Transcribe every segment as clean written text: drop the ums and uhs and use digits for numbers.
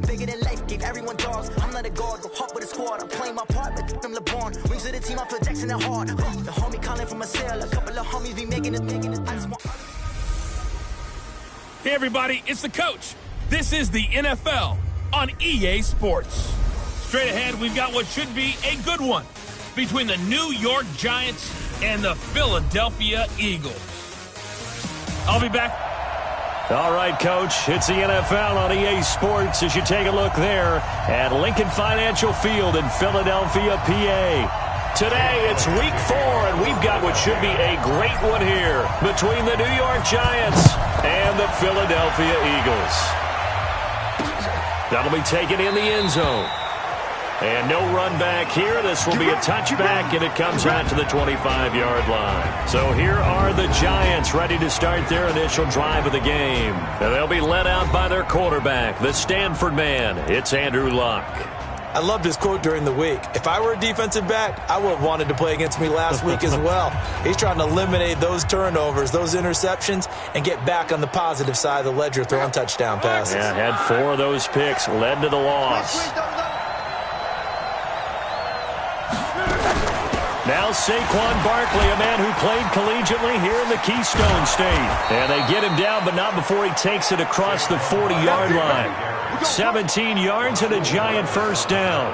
bigger than life, gave everyone dogs. I'm not a guard, go hop with a squad. I'm playing my part, like them LeBron. Rings to the team, I feel Jackson and hard. The homie calling from a cell, a couple of homies be making it. I just want... Hey everybody, it's the coach. This is the NFL on EA Sports. Straight ahead, we've got what should be a good one between the New York Giants and the Philadelphia Eagles. I'll be back. All right, Coach, it's the NFL on EA Sports as you take a look there at Lincoln Financial Field in Philadelphia, PA. Today, it's Week 4, and we've got what should be a great one here between the New York Giants and the Philadelphia Eagles. That'll be taken in the end zone. And no run back here. This will be a touchback, and it comes out to the 25-yard line. So here are the Giants ready to start their initial drive of the game. And they'll be led out by their quarterback, the Stanford man. It's Andrew Luck. I loved his quote during the week. If I were a defensive back, I would have wanted to play against me last week as well. He's trying to eliminate those turnovers, those interceptions, and get back on the positive side of the ledger throwing touchdown passes. Yeah, had 4 of those picks, led to the loss. Now Saquon Barkley, a man who played collegiately here in the Keystone State. And they get him down, but not before he takes it across the 40-yard line. 17 yards and a Giant first down.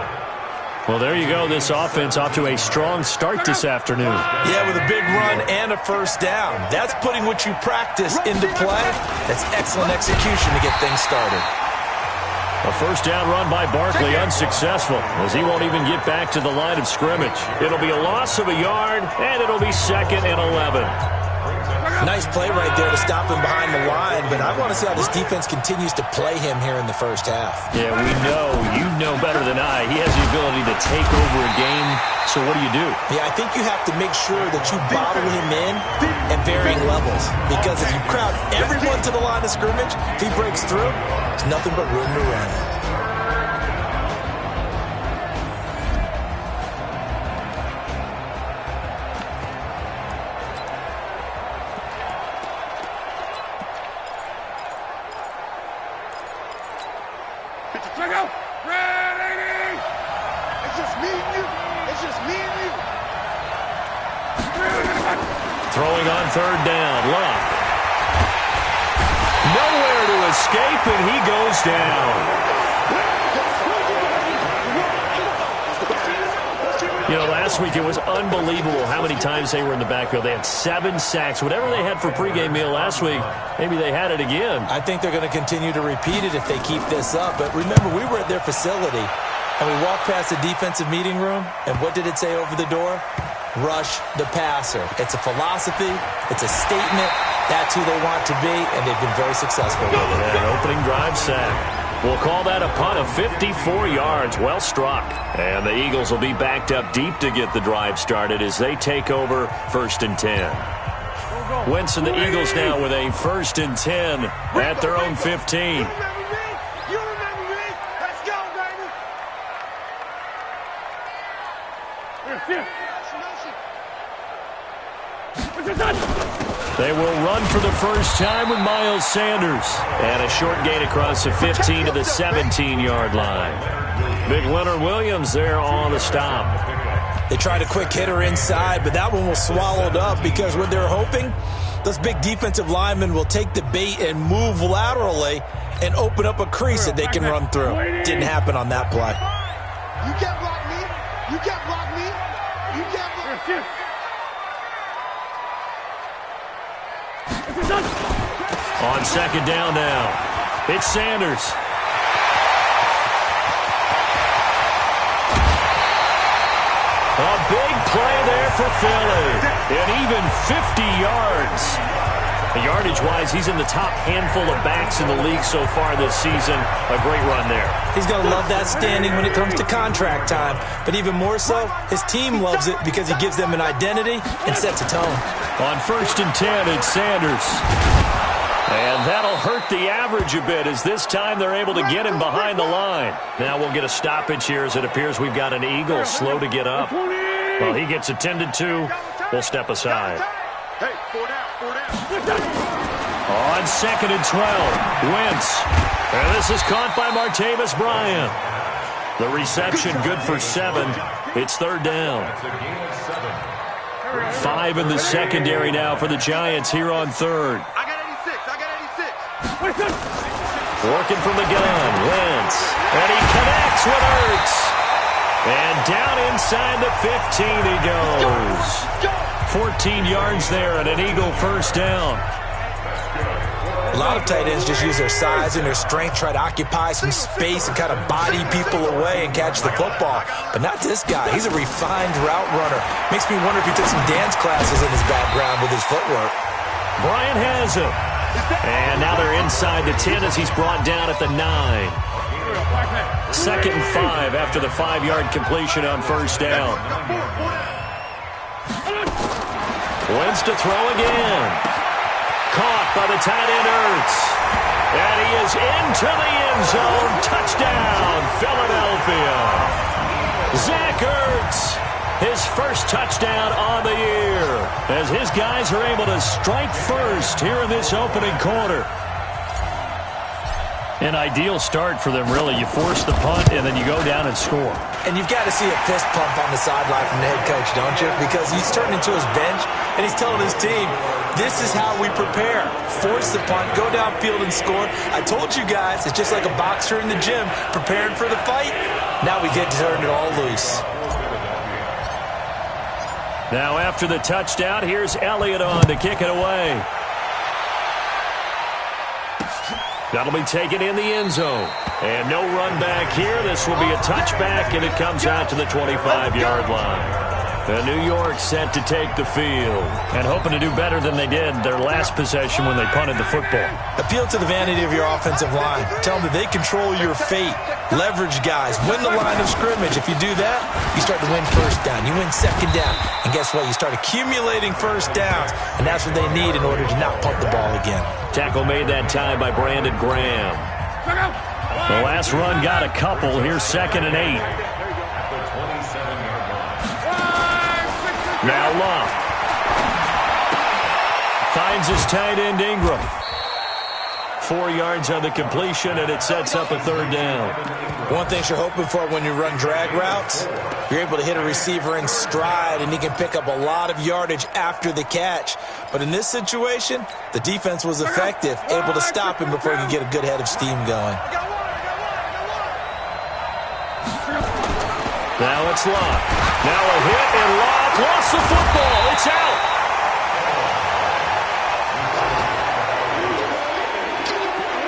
Well, there you go. This offense off to a strong start this afternoon. Yeah, with a big run and a first down. That's putting what you practice into play. That's excellent execution to get things started. A first down run by Barkley unsuccessful as he won't even get back to the line of scrimmage. It'll be a loss of a yard, and it'll be 2nd and 11. Nice play right there to stop him behind the line, but I want to see how this defense continues to play him here in the first half. Yeah, we know. You know better than I. He has the ability to take over a game, so what do you do? Yeah, I think you have to make sure that you bottle him in at varying levels, because if you crowd everyone to the line of scrimmage, if he breaks through, there's nothing but room to run. Throwing on 3rd down, Luck. Nowhere to escape, and he goes down. You know, last week it was unbelievable how many times they were in the backfield. They had 7 sacks. Whatever they had for pregame meal last week, maybe they had it again. I think they're going to continue to repeat it if they keep this up. But remember, we were at their facility, and we walked past the defensive meeting room, and what did it say over the door? Rush the passer. It's a philosophy. It's a statement. That's who they want to be, and they've been very successful with it. An opening drive sack. We'll call that a punt of 54 yards. Well struck. And the Eagles will be backed up deep to get the drive started as they take over 1st and 10. Wentz and the Eagles now with a 1st and 10 at their own 15. They will run for the first time with Miles Sanders. And a short gain across the 15 to the 17-yard line. Big Leonard Williams there on the stop. They tried a quick hitter inside, but that one was swallowed up because what they're hoping, those big defensive linemen will take the bait and move laterally and open up a crease that they can run through. Didn't happen on that play. You can't block me. You can't block me. You can't block me. On 2nd down now, it's Sanders. A big play there for Philly, and even 50 yards. Yardage-wise, he's in the top handful of backs in the league so far this season. A great run there. He's going to love that standing when it comes to contract time. But even more so, his team loves it because he gives them an identity and sets a tone. On 1st and 10, it's Sanders. And that'll hurt the average a bit as this time they're able to get him behind the line. Now we'll get a stoppage here as it appears we've got an Eagle slow to get up. Well, he gets attended to. We'll step aside. Hey, 4 down. On 2nd and 12, Wentz. And this is caught by Martavis Bryant. The reception good for 7. It's third down. 5 in the secondary now for the Giants here on third. I got 86. Working from the gun, Wentz. And he connects with Ertz. And down inside the 15 he goes. 14 yards there and an Eagle first down. A lot of tight ends just use their size and their strength, try to occupy some space and kind of body people away and catch the football. But not this guy. He's a refined route runner. Makes me wonder if he took some dance classes in his background with his footwork. Bryant has him. And now they're inside the 10 as he's brought down at the 9. 2nd and 5 after the 5-yard completion on first down. Wentz to throw again. Caught by the tight end Ertz. And he is into the end zone. Touchdown, Philadelphia. Zach Ertz, his first touchdown on the year, as his guys are able to strike first here in this opening quarter. An ideal start for them, really. You force the punt, and then you go down and score. And you've got to see a fist pump on the sideline from the head coach, don't you? Because he's turned into his bench, and he's telling his team, this is how we prepare. Force the punt, go downfield and score. I told you guys, it's just like a boxer in the gym preparing for the fight. Now we get to turn it all loose. Now after the touchdown, here's Elliott on to kick it away. That'll be taken in the end zone. And no run back here. This will be a touchback, and it comes out to the 25-yard line. And New York set to take the field and hoping to do better than they did their last possession when they punted the football. Appeal to the vanity of your offensive line. Tell them that they control your fate. Leverage guys. Win the line of scrimmage. If you do that, you start to win first down. You win second down. And guess what? You start accumulating first downs. And that's what they need in order to not punt the ball again. Tackle made that time by Brandon Graham. The last run got a couple. Here's 2nd and 8. Now Love finds his tight end Ingram. 4 yards on the completion, and it sets up a third down. One thing you're hoping for when you run drag routes, you're able to hit a receiver in stride, and he can pick up a lot of yardage after the catch. But in this situation, the defense was effective, able to stop him before he could get a good head of steam going. Now it's Love. Now a hit, and Love lost the football. It's out.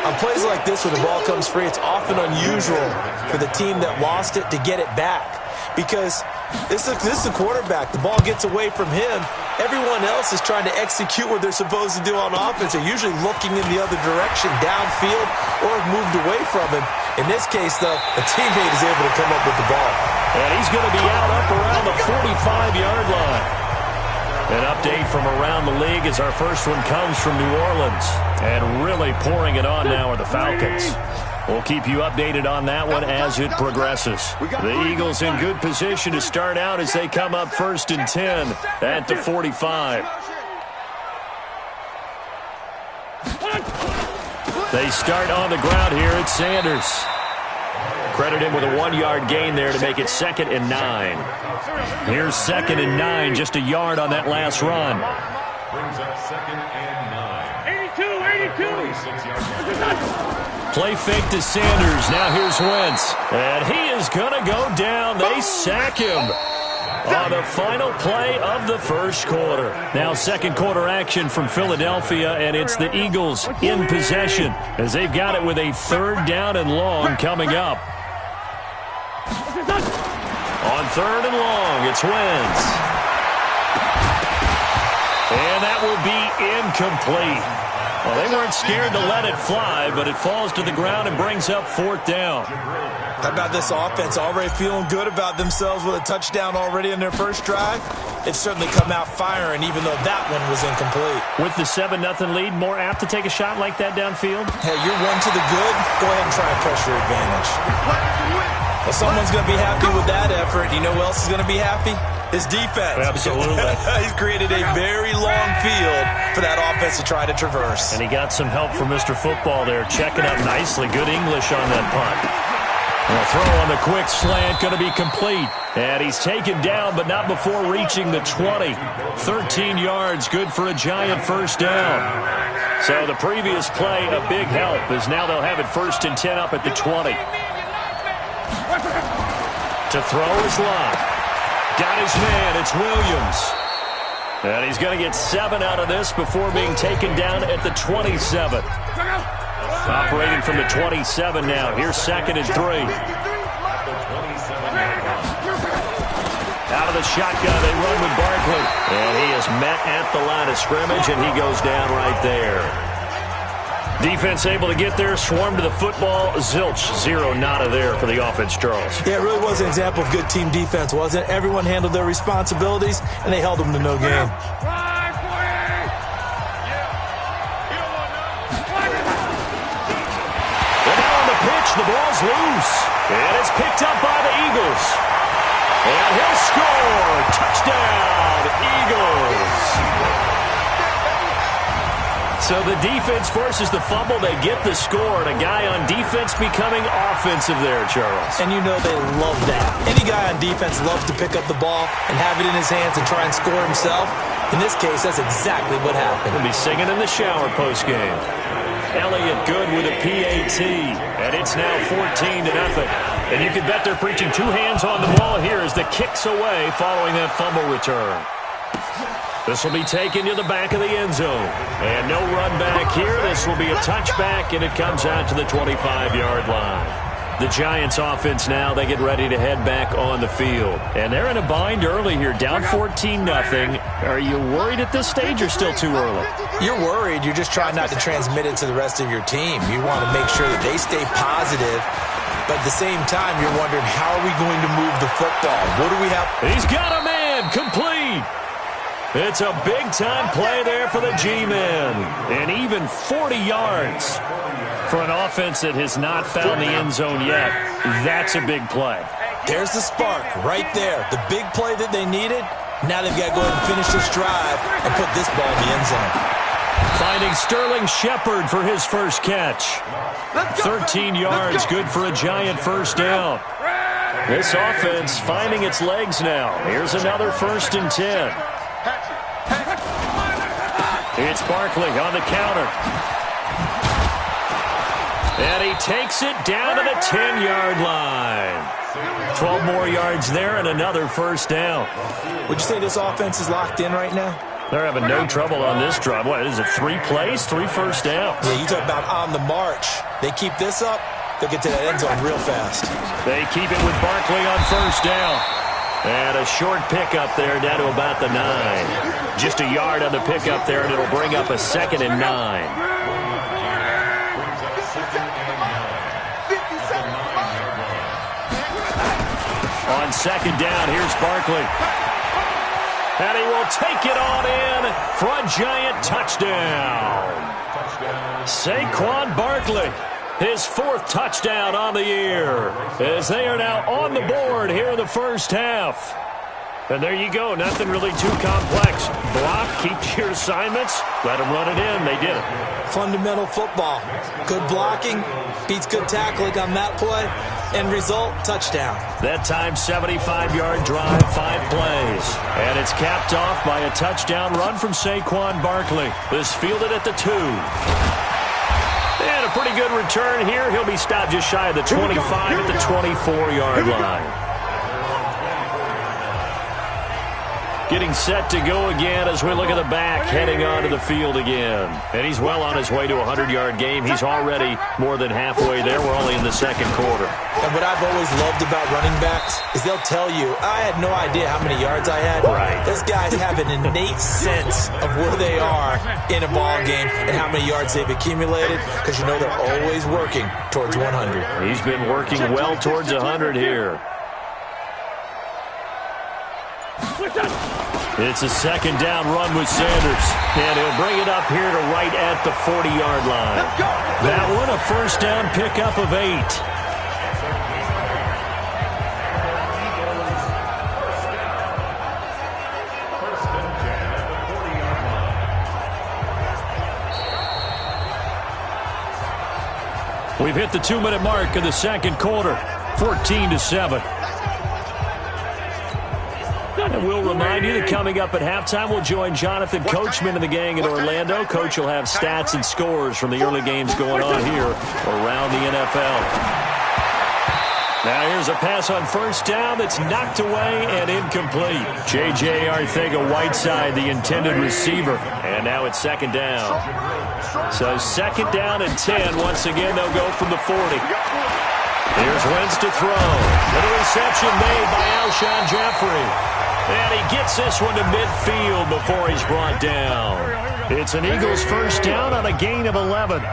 On plays like this where the ball comes free, it's often unusual for the team that lost it to get it back. Because this is the quarterback. The ball gets away from him. Everyone else is trying to execute what they're supposed to do on offense. They're usually looking in the other direction, downfield, or have moved away from him. In this case, though, a teammate is able to come up with the ball. And he's going to be out up around the 45-yard line. An update from around the league as our first one comes from New Orleans. And really pouring it on now are the Falcons. We'll keep you updated on that one as it progresses. The Eagles in good position to start out as they come up 1st and 10 at the 45. They start on the ground here. It's Sanders. Credit him with a 1-yard gain there to make it 2nd and 9. Here's 2nd and 9, just a yard on that last run. Brings up 2nd and 9. 82. Play fake to Sanders. Now here's Wentz. And he is going to go down. They sack him on the final play of the first quarter. Now second quarter action from Philadelphia, and it's the Eagles in possession as they've got it with a 3rd down and long coming up. On 3rd and long, it's Wentz. And that will be incomplete. Well, they weren't scared to let it fly, but it falls to the ground and brings up 4th down. How about this offense already feeling good about themselves with a touchdown already in their first drive? They've certainly come out firing, even though that one was incomplete. With the 7-0 lead, more apt to take a shot like that downfield? Hey, you're one to the good. Go ahead and try and press your advantage. Well, someone's going to be happy with that effort. You know who else is going to be happy? His defense. Absolutely. He's created a very long field for that offense to try to traverse. And he got some help from Mr. Football there, checking up nicely. Good English on that punt. And a throw on the quick slant, going to be complete. And he's taken down, but not before reaching the 20. 13 yards, good for a Giant first down. So the previous play, a big help, as now they'll have it 1st and 10 up at the 20. To throw is Lott. Got his man, it's Williams. And he's going to get 7 out of this before being taken down at the 27. Operating from the 27 now. Here's 2nd and 3. Out of the shotgun, they run with Barkley. And he is met at the line of scrimmage, and he goes down right there. Defense able to get there, swarm to the football. Zilch, 0 nada there for the offense, Charles. Yeah, it really was an example of good team defense, wasn't it? Everyone handled their responsibilities, and they held them to no gain. The ball's loose, and it's picked up by the Eagles. And he'll score. Touchdown, Eagles. So the defense forces the fumble. They get the score, and a guy on defense becoming offensive there, Charles. And you know they love that. Any guy on defense loves to pick up the ball and have it in his hands and try and score himself. In this case, that's exactly what happened. He'll be singing in the shower postgame. Elliott good with a PAT, and it's now 14-0. And you can bet they're preaching 2 hands on the ball here as the kick's away following that fumble return. This will be taken to the back of the end zone. And no run back here. This will be a touchback, and it comes out to the 25-yard line. The Giants offense now, they get ready to head back on the field. And they're in a bind early here, down 14-0. Are you worried at this stage or still too early? You're worried. You're just trying not to transmit it to the rest of your team. You want to make sure that they stay positive. But at the same time, you're wondering, how are we going to move the football? What do we have? He's got a man, complete. It's a big-time play there for the G-men. And even 40 yards. For an offense that has not found the end zone yet, that's a big play. There's the spark right there. The big play that they needed. Now they've got to go ahead and finish this drive and put this ball in the end zone. Finding Sterling Shepard for his first catch. 13 yards, good for a Giant first down. This offense finding its legs now. Here's another 1st and 10. It's Barkley on the counter. And he takes it down to the 10-yard line. 12 more yards there and another first down. Would you say this offense is locked in right now? They're having no trouble on this drive. What is it, 3 plays, 3 first downs? Yeah, you talk about on the march. They keep this up, they'll get to that end zone real fast. They keep it with Barkley on first down. And a short pickup there down to about the 9. Just a yard on the pickup there, and it'll bring up a 2nd and 9. On 2nd down, here's Barkley. And he will take it on in for a Giant touchdown. Saquon Barkley, his 4th touchdown on the year, as they are now on the board here in the first half. And there you go, nothing really too complex. Block, keep to your assignments, let them run it in. They did it. Fundamental football. Good blocking beats good tackling on that play. End result, touchdown. That time, 75-yard drive, 5 plays. And it's capped off by a touchdown run from Saquon Barkley. This fielded at the 2. And a pretty good return here. He'll be stopped just shy of the 25 at the 24-yard line. Getting set to go again as we look at the back, heading onto the field again. And he's well on his way to a 100-yard game. He's already more than halfway there. We're only in the 2nd quarter. And what I've always loved about running backs is they'll tell you, I had no idea how many yards I had. Right. Those guys have an innate sense of where they are in a ball game and how many yards they've accumulated, because you know they're always working towards 100. He's been working well towards 100 here. It's a 2nd down run with Sanders. And he'll bring it up here to right at the 40-yard line. That one, a first down pickup of 8. We've hit the 2-minute mark of the second quarter, 14-7. And we'll remind you that coming up at halftime, we'll join Jonathan Coachman and the gang in Orlando. Coach will have stats and scores from the early games going on here around the NFL. Now here's a pass on first down that's knocked away and incomplete. J.J. Arcega-Whiteside, the intended receiver. And now it's second down. So second down and 10. Once again, they'll go from the 40. Here's Wentz to throw. And a reception made by Alshon Jeffrey. And he gets this one to midfield before he's brought down. It's an Eagles first down on a gain of 11.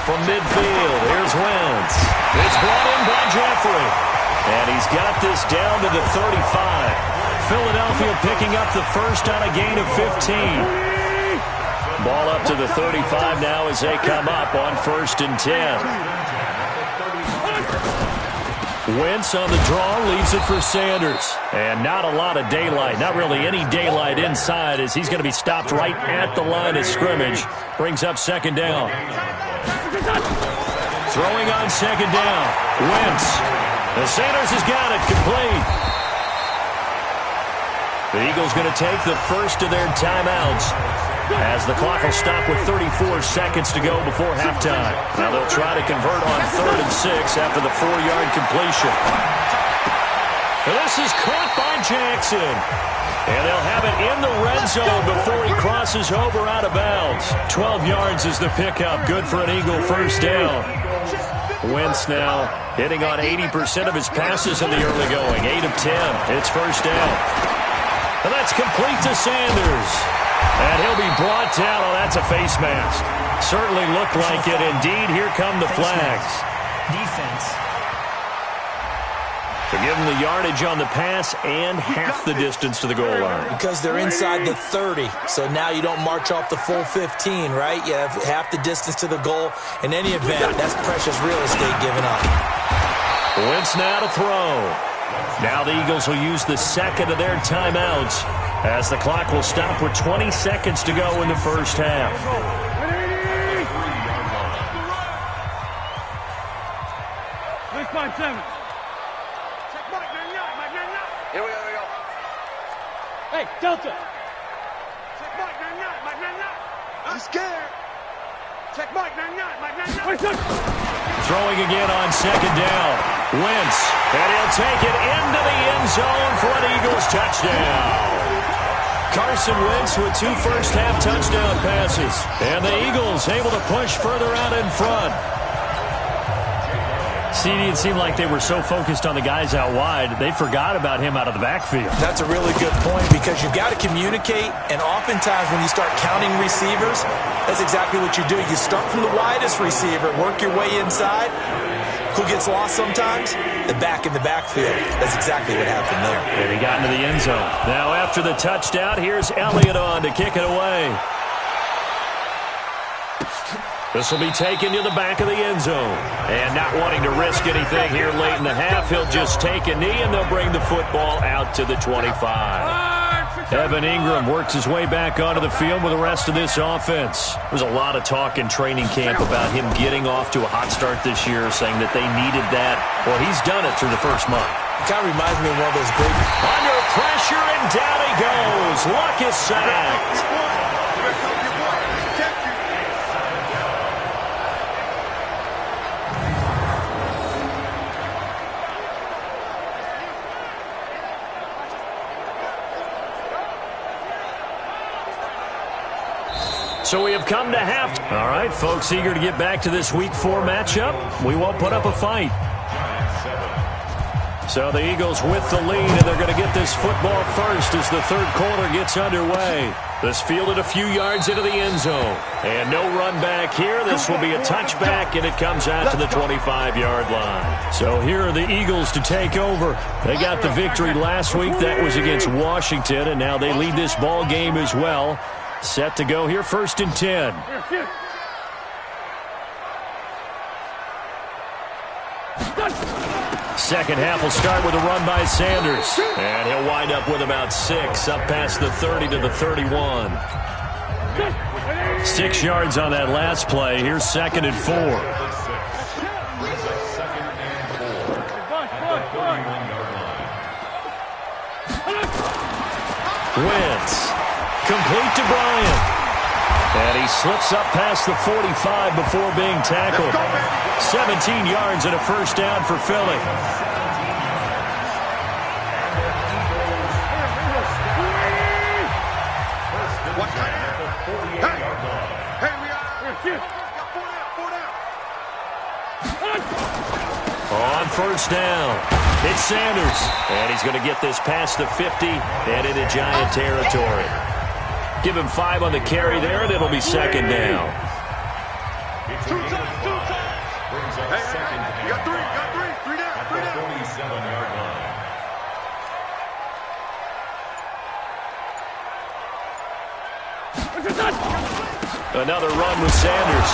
From midfield, here's Wentz. It's brought in by Jeffrey. And he's got this down to the 35. Philadelphia picking up the first on a gain of 15. Ball up to the 35 now as they come up on 1st and 10. Wentz on the draw, leaves it for Sanders. And not a lot of daylight, not really any daylight inside as he's going to be stopped right at the line of scrimmage. Brings up second down. Throwing on second down. Wentz. And Sanders has got it complete. The Eagles going to take the first of their timeouts as the clock will stop with 34 seconds to go before halftime. Now they'll try to convert on 3rd and 6 after the 4-yard completion. And this is caught by Jackson. And they'll have it in the red zone before he crosses over out of bounds. 12 yards is the pickup. Good for an Eagle first down. Wentz now hitting on 80% of his passes in the early going. 8 of 10. It's first down. And that's complete to Sanders. And he'll be brought down. Oh, that's a face mask. Certainly looked like it. Indeed, here come the flags. Defense. To give them the yardage on the pass and half the distance to the goal line. Because they're inside the 30, so now you don't march off the full 15, right? You have half the distance to the goal. In any event, that's precious real estate given up. Wentz now to throw. Now the Eagles will use the second of their timeouts as the clock will stop with 20 seconds to go in the first half. Here we go. Hey, Delta. Check Mike, 99. I'm scared. Check Mike, 99. Throwing again on second down. Wentz, and he'll take it into the end zone for an Eagles touchdown. Carson Wentz with 2 first-half touchdown passes. And the Eagles able to push further out in front. CD, it seemed like they were so focused on the guys out wide, they forgot about him out of the backfield. That's a really good point because you've got to communicate, and oftentimes when you start counting receivers, that's exactly what you do. You start from the widest receiver, work your way inside. Who gets lost sometimes? The back in the backfield. That's exactly what happened there. And he got into the end zone. Now after the touchdown, here's Elliott on to kick it away. This will be taken to the back of the end zone. And not wanting to risk anything here late in the half, he'll just take a knee and they'll bring the football out to the 25. Evan Ingram works his way back onto the field with the rest of this offense. There's a lot of talk in training camp about him getting off to a hot start this year, saying that they needed that. Well, he's done it through the first month. It kind of reminds me of one of those great... Under pressure and down he goes. Luck is sacked. So we have come to half. All right, folks, eager to get back to this Week 4 matchup. We won't put up a fight. So the Eagles with the lead, and they're going to get this football first as the third quarter gets underway. This fielded a few yards into the end zone. And no run back here. This will be a touchback, and it comes out to the 25-yard line. So here are the Eagles to take over. They got the victory last week. That was against Washington, and now they lead this ball game as well. Set to go here, 1st and 10. Second half will start with a run by Sanders. And he'll wind up with about 6, up past the 30 to the 31. 6 yards on that last play. Here's 2nd and 4. Wentz. Complete to Bryant. And he slips up past the 45 before being tackled. 17 yards and a first down for Philly. On first down, it's Sanders. And he's going to get this past the 50 and into Giant territory. Give him 5 on the carry there, and it'll be 2nd down. Two times. You got three down. 47-yard line. Another run with Sanders.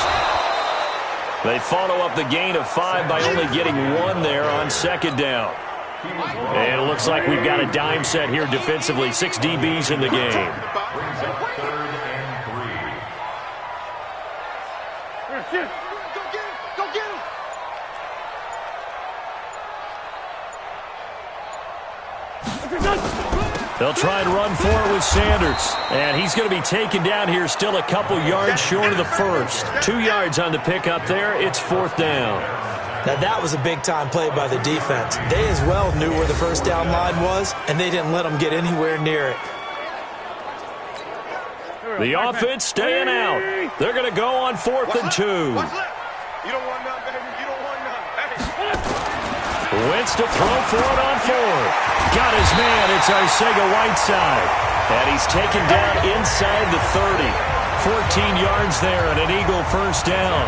They follow up the gain of 5 by only getting 1 there on 2nd down. And it looks like we've got a dime set here defensively. 6 DBs in the game. Brings up 3rd and 3. Go get him. They'll try and run for it with Sanders. And he's going to be taken down here, still a couple yards short of the first. 2 yards on the pickup there. It's 4th down. Now that was a big-time play by the defense. They as well knew where the first down line was, and they didn't let them get anywhere near it. The offense staying out. They're going to go on 4th and 2. What's left? You don't want none, baby. You don't want none. Hey. Wentz to throw for it on 4th. Got his man. It's Arcega-Whiteside. And he's taken down inside the 30. 14 yards there and an Eagle first down.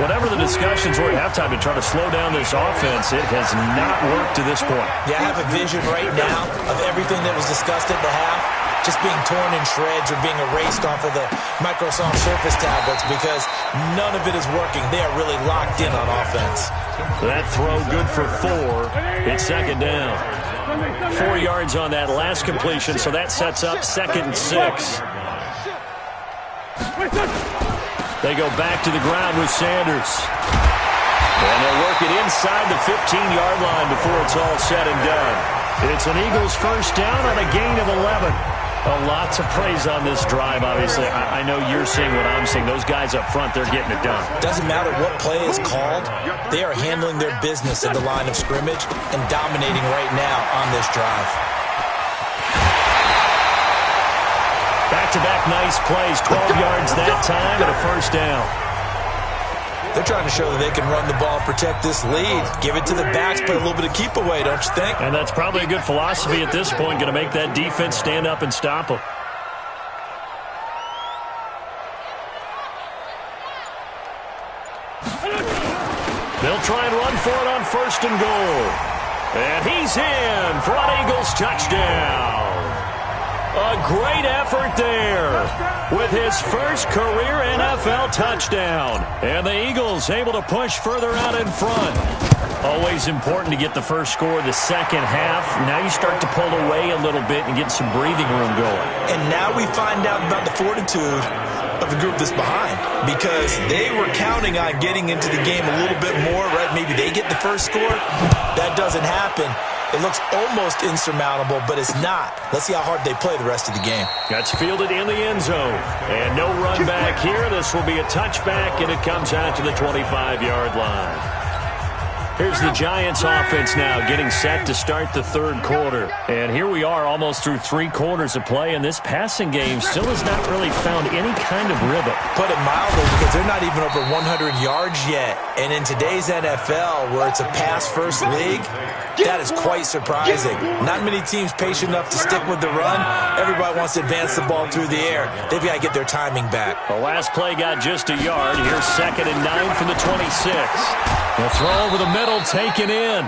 Whatever the discussions were at halftime to try to slow down this offense, it has not worked to this point. Yeah, I have a vision right now of everything that was discussed at the half just being torn in shreds or being erased off of the Microsoft Surface tablets because none of it is working. They are really locked in on offense. That throw good for 4. It's 2nd down. 4 yards on that last completion, so that sets up 2nd and 6. They go back to the ground with Sanders. And they'll work it inside the 15-yard line before it's all said and done. It's an Eagles first down on a gain of 11. A lot to praise on this drive, obviously. I know you're seeing what I'm seeing. Those guys up front, they're getting it done. Doesn't matter what play is called. They are handling their business at the line of scrimmage and dominating right now on this drive. Back-to-back nice plays, 12 yards that time and a first down. They're trying to show that they can run the ball and protect this lead. Give it to the backs, play a little bit of keep away, don't you think? And that's probably a good philosophy at this point, going to make that defense stand up and stop them. They'll try and run for it on 1st and goal. And he's in for an Eagles touchdown. A great effort there with his first career NFL touchdown. And the Eagles able to push further out in front. Always important to get the first score the second half. Now you start to pull away a little bit and get some breathing room going. And now we find out about the fortitude of the group that's behind because they were counting on getting into the game a little bit more, right? Maybe they get the first score. That doesn't happen. It looks almost insurmountable, but it's not. Let's see how hard they play the rest of the game. That's fielded in the end zone. And no run back here. This will be a touchback, and it comes out to the 25-yard line. Here's the Giants offense now getting set to start the 3rd quarter. And here we are almost through 3 quarters of play, and this passing game still has not really found any kind of rhythm. Put it mildly, because they're not even over 100 yards yet. And in today's NFL, where it's a pass-first league, that is quite surprising. Not many teams patient enough to stick with the run. Everybody wants to advance the ball through the air. They've got to get their timing back. The last play got just a yard. Here's 2nd and 9 from the 26. The throw over the middle, taken in.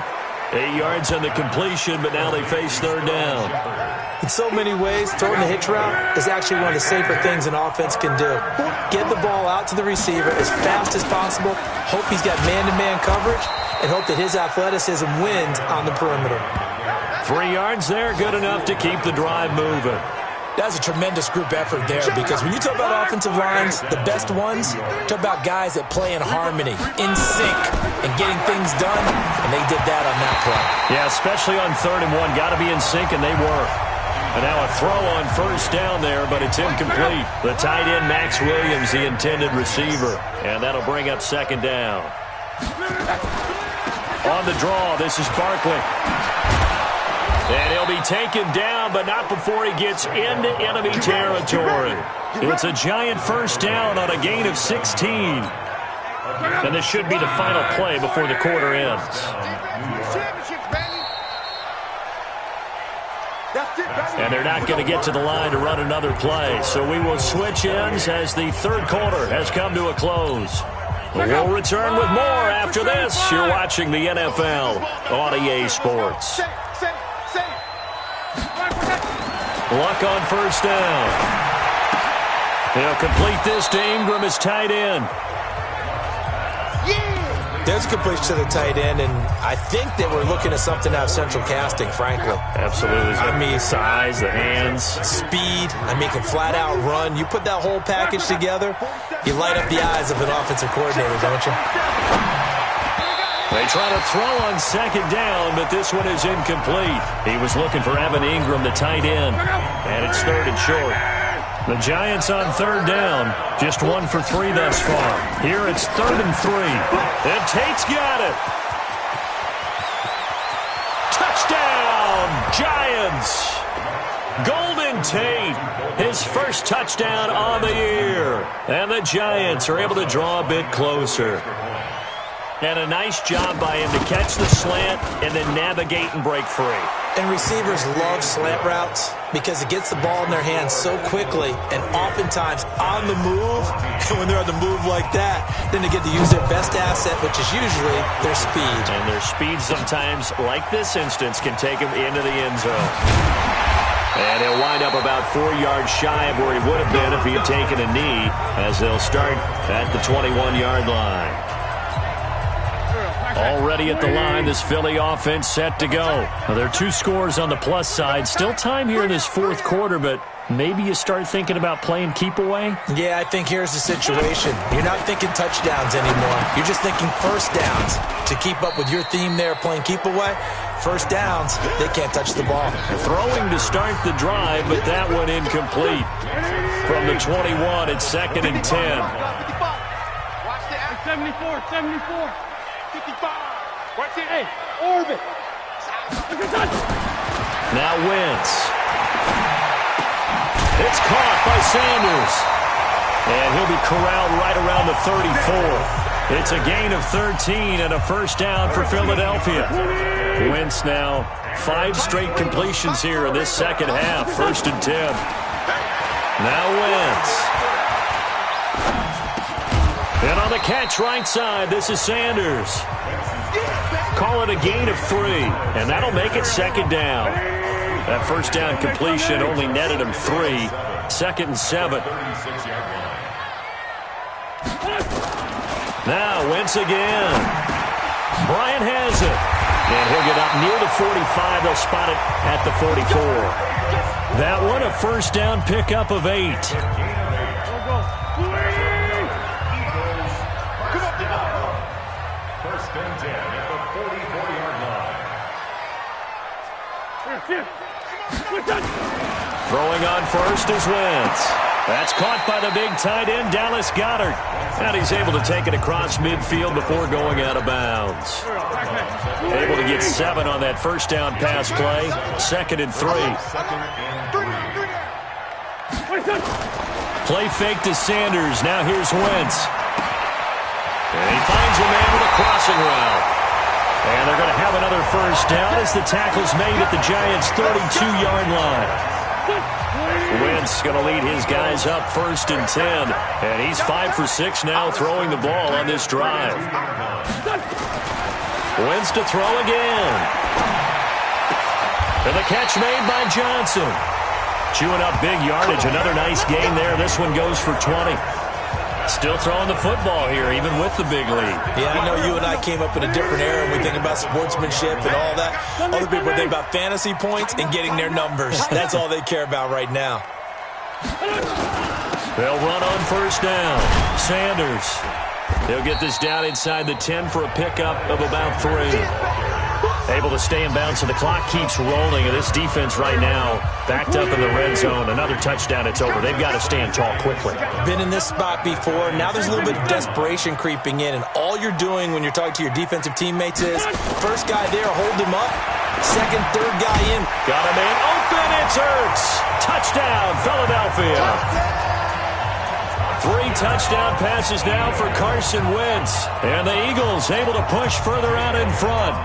8 yards on the completion, but now they face 3rd down. In so many ways, throwing the hitch route is actually one of the safer things an offense can do. Get the ball out to the receiver as fast as possible, hope he's got man-to-man coverage, and hope that his athleticism wins on the perimeter. 3 yards there, good enough to keep the drive moving. That's a tremendous group effort there, because when you talk about offensive lines, the best ones, talk about guys that play in harmony, in sync, and getting things done, and they did that on that play. Yeah, especially on 3rd and 1. Got to be in sync, and they were. And now a throw on 1st down there, but it's incomplete. The tight end, Max Williams, the intended receiver. And that'll bring up 2nd down. On the draw, this is Barkley. And he'll be taken down, but not before he gets into enemy territory. It's a giant 1st down on a gain of 16. And this should be the final play before the quarter ends. And they're not going to get to the line to run another play. So we will switch ends as the 3rd quarter has come to a close. We'll return with more after this. You're watching the NFL on EA Sports. Luck on 1st down. He'll complete this to Ingram as tight end. There's a completion to the tight end, and I think they were looking at something out of central casting, frankly. Absolutely. I mean, size, the hands. Speed. I mean, can flat out run. You put that whole package together, you light up the eyes of an offensive coordinator, don't you? They try to throw on 2nd down, but this one is incomplete. He was looking for Evan Ingram, the tight end, and it's 3rd and short. The Giants on 3rd down, just 1 for 3 thus far. Here it's 3rd and 3, and Tate's got it. Touchdown, Giants! Golden Tate, his 1st touchdown on the year. And the Giants are able to draw a bit closer. And a nice job by him to catch the slant and then navigate and break free. And receivers love slant routes because it gets the ball in their hands so quickly and oftentimes on the move. And when they're on the move like that, then they get to use their best asset, which is usually their speed. And their speed sometimes, like this instance, can take them into the end zone. And he'll wind up about 4 yards shy of where he would have been if he had taken a knee, as they'll start at the 21-yard line. Already at the line, this Philly offense set to go. Well, there are 2 scores on the plus side. Still time here in this 4th quarter, but maybe you start thinking about playing keep away? Yeah, I think here's the situation. You're not thinking touchdowns anymore. You're just thinking 1st downs. To keep up with your theme there, playing keep away, 1st downs, they can't touch the ball. Throwing to start the drive, but that one incomplete. From the 21, it's 2nd and 10. 74. 55. Hey, orbit. Now Wentz. It's caught by Sanders. And he'll be corralled right around the 34. It's a gain of 13 and a 1st down for Philadelphia. Wentz now 5 straight completions here in this 2nd half. 1st and 10. Now Wentz. And on the catch right side, this is Sanders. Call it a gain of 3, and that'll make it 2nd down. That 1st down completion only netted him 3. 2nd and 7. Now Wentz again. Bryant has it. And he'll get up near the 45. They'll spot it at the 44. That one a 1st down pickup of 8. Throwing on 1st is Wentz. That's caught by the big tight end, Dallas Goedert. And he's able to take it across midfield before going out of bounds. Able to get 7 on that 1st down pass play. 2nd and 3. Play fake to Sanders. Now here's Wentz. And he finds a man with a crossing route. And they're going to have another 1st down as the tackle's made at the Giants' 32-yard line. Wentz going to lead his guys up 1st and 10. And he's 5 for 6 now throwing the ball on this drive. Wentz to throw again. And the catch made by Johnson. Chewing up big yardage. Another nice gain there. This one goes for 20. Still throwing the football here, even with the big lead. Yeah, I know you and I came up in a different era. We think about sportsmanship and all that. Other people think about fantasy points and getting their numbers. That's all they care about right now. They'll run on first down. Sanders. He'll get this down inside the 10 for a pickup of about 3. Able to stay in bounds, so the clock keeps rolling. And this defense right now backed up in the red zone. Another touchdown, it's over. They've got to stand tall quickly. Been in this spot before. Now there's a little bit of desperation creeping in. And all you're doing when you're talking to your defensive teammates is, first guy there, hold him up. Second, third guy in. Got him in. Open, it's Ertz. Touchdown, Philadelphia. 3 touchdown passes now for Carson Wentz. And the Eagles able to push further out in front.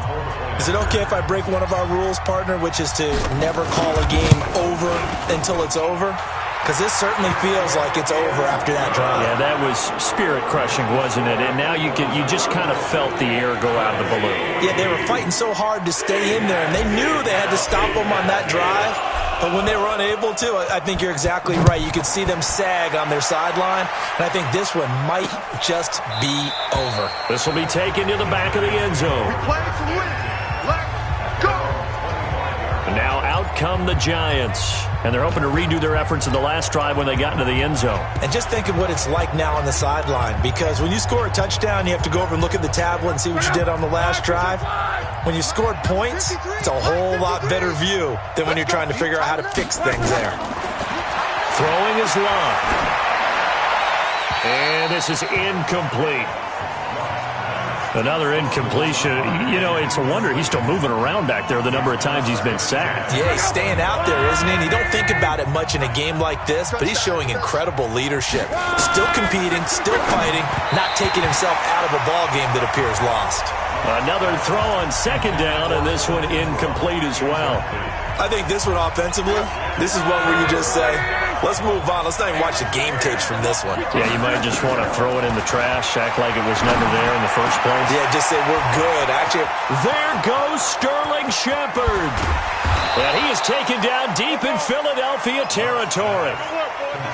Is it okay if I break one of our rules, partner, which is to never call a game over until it's over? Because this certainly feels like it's over after that drive. Yeah, that was spirit-crushing, wasn't it? And now you just kind of felt the air go out of the balloon. Yeah, they were fighting so hard to stay in there, and they knew they had to stop them on that drive. But when they were unable to, I think you're exactly right. You could see them sag on their sideline, and I think this one might just be over. This will be taken to the back of the end zone. And now out come the Giants, and they're hoping to redo their efforts in the last drive when they got into the end zone. And just think of what it's like now on the sideline, because when you score a touchdown, you have to go over and look at the tablet and see what you did on the last drive. When you scored points, it's a whole lot better view than when you're trying to figure out how to fix things there. Throwing is long. And this is incomplete. Another incompletion. You know, it's a wonder he's still moving around back there the number of times he's been sacked. Yeah, he's staying out there, isn't he? And you don't think about it much in a game like this, but he's showing incredible leadership. Still competing, still fighting, not taking himself out of a ball game that appears lost. Another throw on second down, and this one incomplete as well. I think this one offensively, this is one where you just say, let's move on. Let's not even watch the game tapes from this one. Yeah, you might just want to throw it in the trash, act like it was never there in the first place. Yeah, just say we're good. Actually, there goes Sterling Shepard. And he is taken down deep in Philadelphia territory.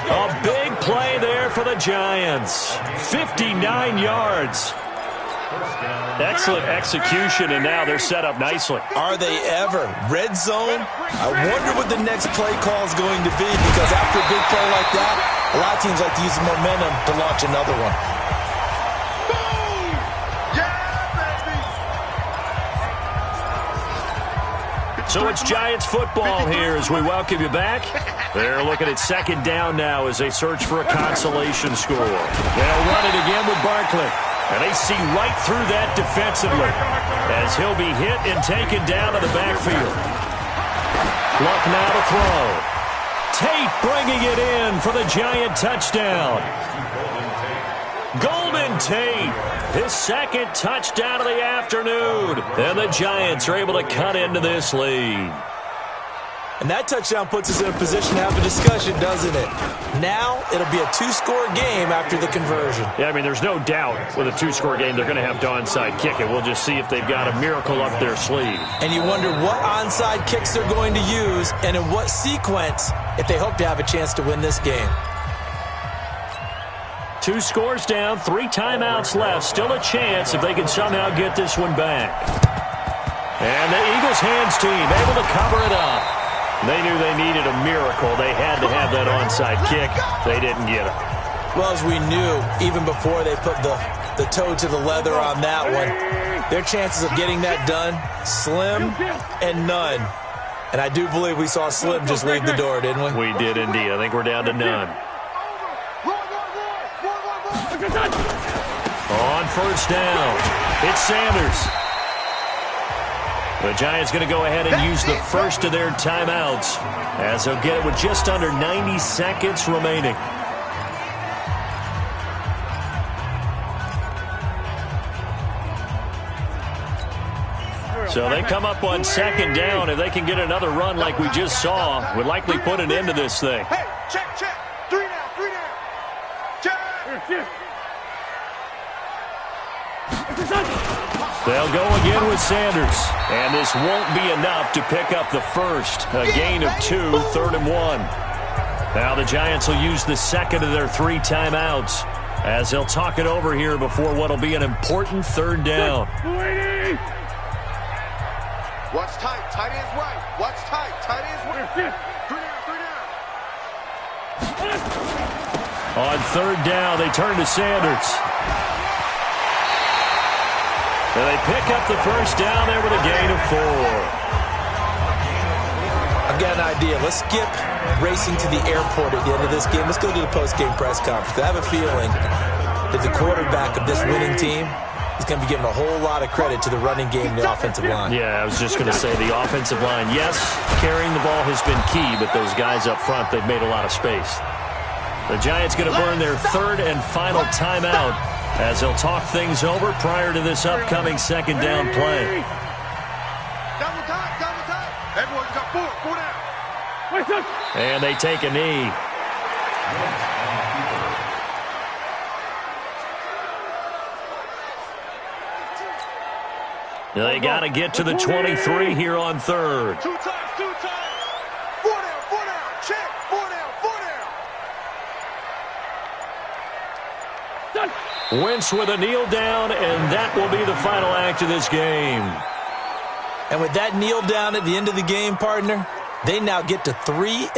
A big play there for the Giants. 59 yards. Excellent execution, and now they're set up nicely. Are they ever? Red zone? I wonder what the next play call is going to be, because after a big play like that, a lot of teams like to use the momentum to launch another one. Boom! Yeah, baby! So it's Giants football here as we welcome you back. They're looking at second down now as they search for a consolation score. They'll run it again with Barkley. And they see right through that defensively as he'll be hit and taken down to the backfield. Luck now to throw. Tate bringing it in for the Giant touchdown. Golden Tate, his second touchdown of the afternoon. And the Giants are able to cut into this lead. And that touchdown puts us in a position to have a discussion, doesn't it? Now, it'll be a 2-score game after the conversion. Yeah, I mean, there's no doubt with a 2-score game, they're going to have to onside kick it. We'll just see if they've got a miracle up their sleeve. And you wonder what onside kicks they're going to use and in what sequence if they hope to have a chance to win this game. 2 scores down, 3 timeouts left. Still a chance if they can somehow get this one back. And the Eagles hands team able to cover it up. They knew they needed a miracle. They had to have that onside kick. They didn't get it. Well, as we knew, even before they put the toe to the leather on that one, their chances of getting that done, slim and none. And I do believe we saw Slim just leave the door, didn't we? We did indeed. I think we're down to none. On first down, it's Sanders. The Giants going to go ahead and use the first of their timeouts as they'll get it with just under 90 seconds remaining. So they come up on second down. If they can get another run like we just saw, would likely put an end to this thing. Hey, check. 3 down. Check. They'll go again with Sanders. And this won't be enough to pick up the first. A gain of 2, 3rd and 1. Now the Giants will use the second of their 3 timeouts as they'll talk it over here before what will be an important 3rd down. Watch tight. Tight ends right. Watch tight. Tight ends right. 3 down. On third down, they turn to Sanders. And they pick up the first down there with a gain of 4. I've got an idea. Let's skip racing to the airport at the end of this game. Let's go to the post-game press conference. I have a feeling that the quarterback of this winning team is going to be giving a whole lot of credit to the running game and the offensive line. Yeah, I was just going to say the offensive line. Yes, carrying the ball has been key, but those guys up front, they've made a lot of space. The Giants going to burn their third and final timeout as they'll talk things over prior to this upcoming second down play. Double time. Everyone's got 4 down. And they take a knee. They got to get to the 23 here on third. 2 times. 4 down. Check. 4 down. Wentz with a kneel down, and that will be the final act of this game. And with that kneel down at the end of the game, partner, they now get to 3-1.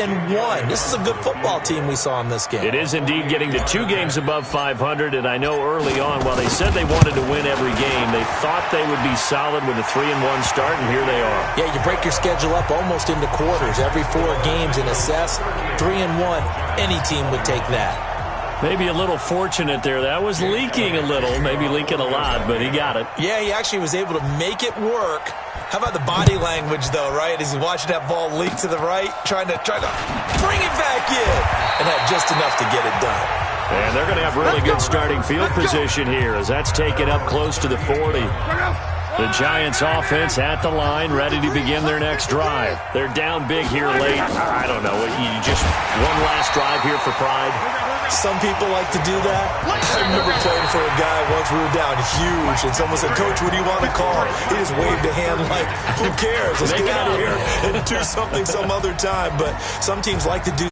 This is a good football team we saw in this game. It is indeed getting to 2 games above 500, and I know early on, while they said they wanted to win every game, they thought they would be solid with a 3-1 start, and here they are. Yeah, you break your schedule up almost into quarters, every 4 games, and assess 3-1. Any team would take that. Maybe a little fortunate there. That was leaking a little, maybe leaking a lot, but he got it. Yeah, he actually was able to make it work. How about the body language, though, right? As he's watching that ball leak to the right, trying to bring it back in, and had just enough to get it done. And they're going to have really good starting field position here as that's taken up close to the 40. The Giants offense at the line, ready to begin their next drive. They're down big here late. I don't know. You just one last drive here for pride. Some people like to do that. I remember playing for a guy once we were down huge, and someone said, "Coach, what do you want to call?" He just waved a hand like, who cares? Let's get out of here and do something some other time. But some teams like to do